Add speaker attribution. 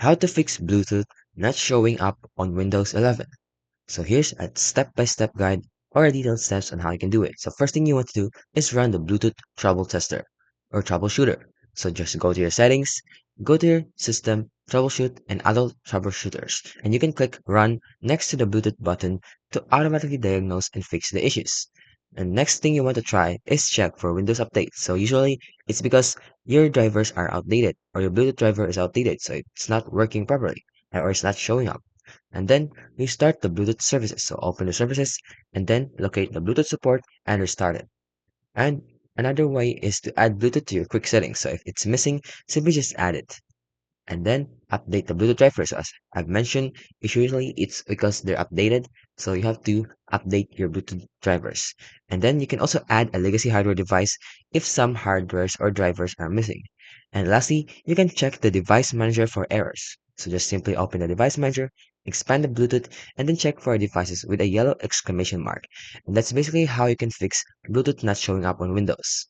Speaker 1: How to fix Bluetooth not showing up on Windows 11. So here's a step-by-step guide or detailed steps on how you can do it. So first thing you want to do is run the Bluetooth trouble tester or troubleshooter. So just go to your settings, go to your system, troubleshoot, and adult troubleshooters. And you can click run next to the Bluetooth button to automatically diagnose and fix the issues. And next thing you want to try is check for Windows updates. So usually it's because your drivers are outdated or your Bluetooth driver is outdated, so it's not working properly or it's not showing up. And then restart the Bluetooth services. So open the services and then locate the Bluetooth support and restart it. And another way is to add Bluetooth to your quick settings. So if it's missing, simply just add it and then update the Bluetooth drivers. As I've mentioned, usually it's because they're updated, so you have to update your Bluetooth drivers. And then you can also add a legacy hardware device if some hardwares or drivers are missing. And lastly, you can check the device manager for errors. So just simply open the device manager, expand the Bluetooth, and then check for devices with a yellow exclamation mark. And that's basically how you can fix Bluetooth not showing up on Windows.